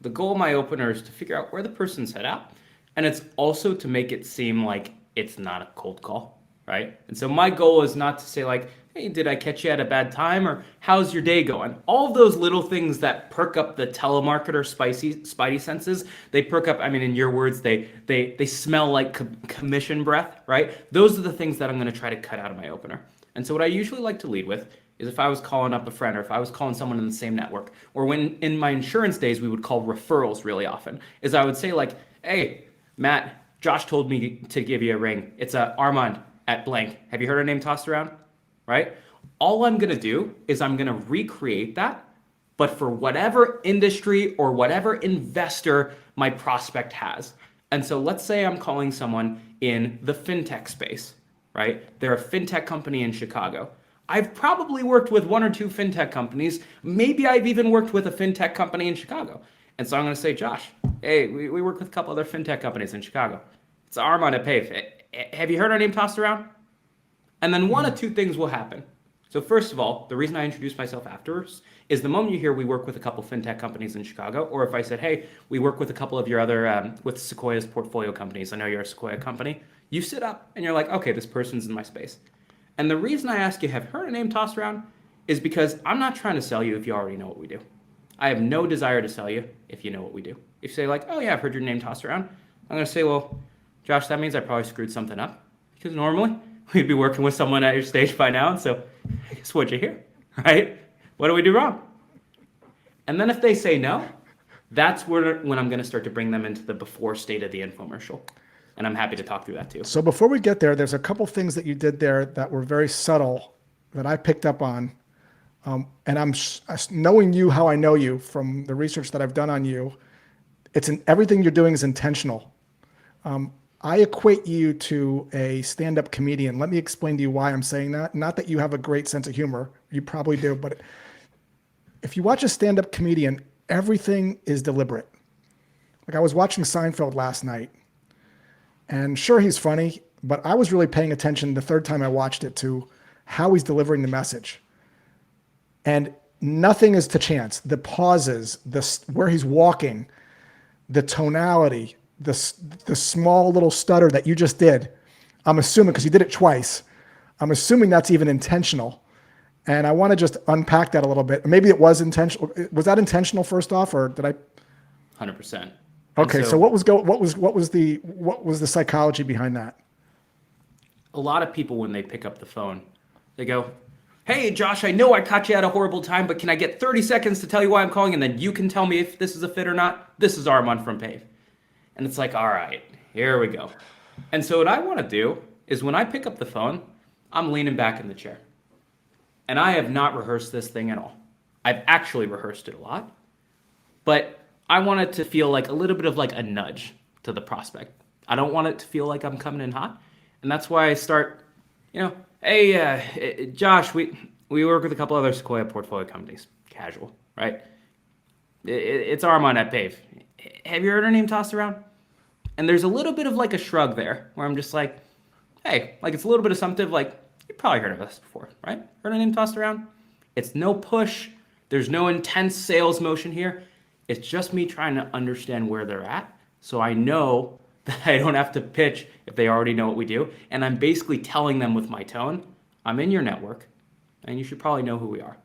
the goal of my opener is to figure out where the person's head at. And it's also to make it seem like it's not a cold call, right? And so my goal is not to say like, hey, did I catch you at a bad time? Or how's your day going? All of those little things that perk up the telemarketer spidey senses, they perk up, I mean, in your words, they smell like commission breath, right? Those are the things that I'm going to try to cut out of my opener. And so what I usually like to lead with is if I was calling up a friend or if I was calling someone in the same network, or when in my insurance days, we would call referrals really often, is I would say like, hey, Matt, Josh told me to give you a ring. It's Armand at blank. Have you heard her name tossed around? Right? All I'm going to do is I'm going to recreate that, but for whatever industry or whatever investor my prospect has. And so let's say I'm calling someone in the fintech space, right? They're a fintech company in Chicago. I've probably worked with one or two fintech companies. Maybe I've even worked with a fintech company in Chicago. And so I'm going to say, Josh, hey, we work with a couple other fintech companies in Chicago. It's Armand at Pave. Have you heard our name tossed around? And then one of two things will happen. So first of all, the reason I introduced myself afterwards is the moment you hear we work with a couple fintech companies in Chicago, or if I said, hey, we work with a couple of your other, with Sequoia's portfolio companies. I know you're a Sequoia company. You sit up and you're like, okay, this person's in my space. And the reason I ask you, have you heard a name tossed around? Is because I'm not trying to sell you if you already know what we do. I have no desire to sell you if you know what we do. If you say like, oh yeah, I've heard your name tossed around, I'm going to say, well, Josh, that means I probably screwed something up. Because normally we'd be working with someone at your stage by now. And so I guess what'd you hear, right? What do we do wrong? And then if they say no, that's when I'm going to start to bring them into the before state of the infomercial. And I'm happy to talk through that too. So before we get there, there's a couple things that you did there that were very subtle that I picked up on. And I'm knowing you how I know you from the research that I've done on you. Everything you're doing is intentional. I equate you to a stand-up comedian. Let me explain to you why I'm saying that. Not that you have a great sense of humor. You probably do. But if you watch a stand-up comedian, everything is deliberate. Like I was watching Seinfeld last night. And sure, he's funny. But I was really paying attention the third time I watched it to how he's delivering the message. And nothing is to chance. The pauses, where he's walking, the tonality, the small little stutter that you just did, I'm assuming, because you did it twice, I'm assuming that's even intentional. And I want to just unpack that a little bit. Maybe it was intentional. Was that intentional first off, or did I? 100%. Okay, so what was the psychology behind that? A lot of people, when they pick up the phone, they go, hey, Josh, I know I caught you at a horrible time, but can I get 30 seconds to tell you why I'm calling? And then you can tell me if this is a fit or not. This is Armand from Pave. And it's like, all right, here we go. And so what I want to do is when I pick up the phone, I'm leaning back in the chair. And I have not rehearsed this thing at all. I've actually rehearsed it a lot. But I want it to feel like a little bit of like a nudge to the prospect. I don't want it to feel like I'm coming in hot. And that's why I start, hey, Josh, we work with a couple other Sequoia portfolio companies. Casual, right? It's Armand at Pave. Have you heard her name tossed around? And there's a little bit of like a shrug there where I'm just like, hey, like it's a little bit assumptive, like you've probably heard of us before, right? Heard her name tossed around? It's no push. There's no intense sales motion here. It's just me trying to understand where they're at. So I know that I don't have to pitch if they already know what we do. And I'm basically telling them with my tone, I'm in your network and you should probably know who we are.